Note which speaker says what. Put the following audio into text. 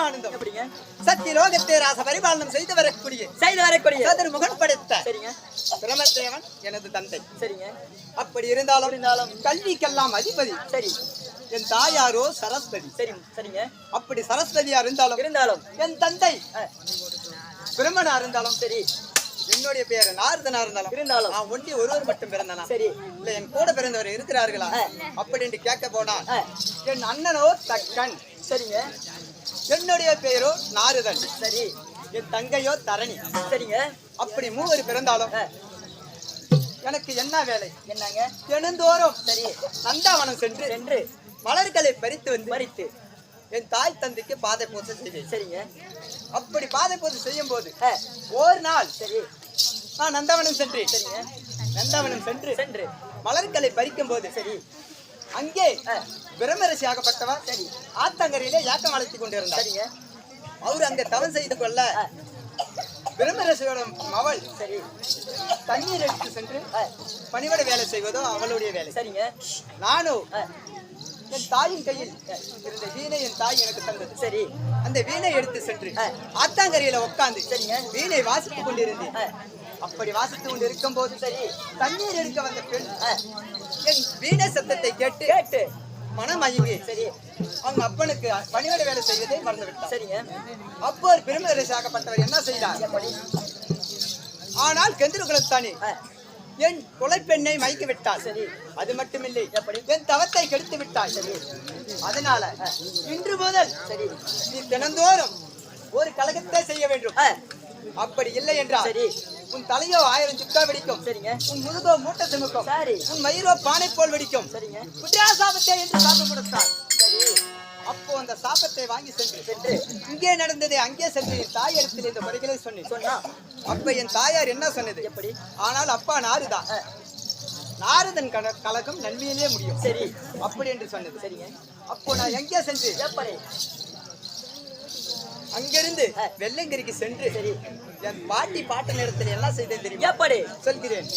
Speaker 1: பரமானந்தம். எப்படிங்க? சத்தியலோகத்தை ராச பரிபாலனம் செய்து வரக்கூடிய சதுர்முகன் படைத்த சரிங்க பிரமதேவன் எனது தந்தை. சரிங்க. அப்படி இருந்தாலும் கல்விக்கெல்லாம் அதிபதி. சரி. என் தாயாரோ சரஸ்வதி. சரி. சரிங்க. அப்படி சரஸ்வதியா இருந்தாலும் என் தந்தை பிரம்மனா இருந்தாலும் சரி, என்னுடைய பேர் நாரதனா இருந்தாலும் நான் ஒண்டி ஒருவர் மட்டும் பிறந்தனா சரி, இல்ல என் கூட பிறந்தவர் இருக்கிறார்களா அப்படின்னு கேட்க போனா என் அண்ணனோ தக்கன். சரிங்க. என்னுடைய பேரோ நாரதன். சரி. என் தங்கையோ தரணி. சரிங்க. அப்படி மூவர் பிறந்தாலும் எனக்கு என்ன வேலை? என்னங்க? தினந்தோறும் சரி நந்தாவனம் சென்று மலர்களை பறித்து என் தாய் தந்தைக்கு பாதை பூஜை செய்வேன். சரிங்க. அப்படி பாதை பூஜை செய்யும் போது ஒரு நாள் சரி நான் நந்தவனம் சென்று சரிங்க நந்தவனம் சென்று மலர்களை பறிக்கும் போது சரி அங்கே பிரம்மரிஷி ஆகப்பட்டவர் சரி ஆத்தங்கரையிலே ஏக்கம் அழைத்துக் கொண்டிருந்தார். சரிங்க. அவரு அங்க தவம் செய்து கொள்ள பிரம்மரிஷியோட மவள் சரி தண்ணீர் எடுத்து சென்று பணிவிட வேலை செய்வதோ அவளுடைய வேலை. சரிங்க. நானும் என் தாயின் கையில் இருந்த வீணை என் தாய் எனக்கு தந்தது. சரி. அந்த வீணை எடுத்து சென்று ஆத்தாங்கரையில உட்கார்ந்து சரிங்க வீணை வாசித்துக் கொண்டிருந்தேன். அப்படி வாசித்துக் கொண்டு இருக்கும் போது சரி தண்ணீர் எடுக்க வந்த பெண் என் வீணை சத்தத்தை கேட்டு மனம் மயங்கி சரி அவங்க அப்பனுக்கு பணிவிட வேலை செய்வதை மறந்து விட்டார். சரிங்க. அப்போ ஒரு பிரம்மரிஷியாகப்பட்டவர் என்ன செய்தார்? ஆனால் கெந்திரகுலத்தானே என் கொலைப்பெண்ணை மயக்கி விட்டாள். சரி. அது மட்டுமில்லை என் தவத்தை கெடுத்து விட்டாள். சரி. அதனால இன்று முதல் சரி நீ தினந்தோறும் ஒரு கலகத்தை செய்ய வேண்டும். அப்படி இல்லை என்றால் சரி உன் தலையோ 1000 சுக்கா வெடிக்கும். சரிங்க. உன் முதுகோ மூட்டை சுமக்கும். சரி. உன் மயிரோ பானை போல் வெடிக்கும். சரிங்க. குற்றாசாபத்தை என்று சாபம் கொடுத்தார். சரி. அப்போ அந்த சாபத்தை வாங்கி சென்று இங்கே நடந்ததை அங்கே சென்று என் தாய் இடத்தில் இந்த முறைகளை சொன்னா அப்ப என் தாயார் என்ன சொன்னது? எப்படி? ஆனால் அப்பா நாரதா நாரதன் கலகம் நன்மையிலே முடியும். சரி. அப்படி என்று சொன்னது. சரிங்க. அப்போ நான் எங்கே சென்று எப்படி அங்கிருந்து வெள்ளங்கிரிக்கு சென்று சரி என் பாட்டி பாட்ட நேரத்தில் எல்லாம் செய்தேன் தெரியும். எப்படி சொல்கிறேன்.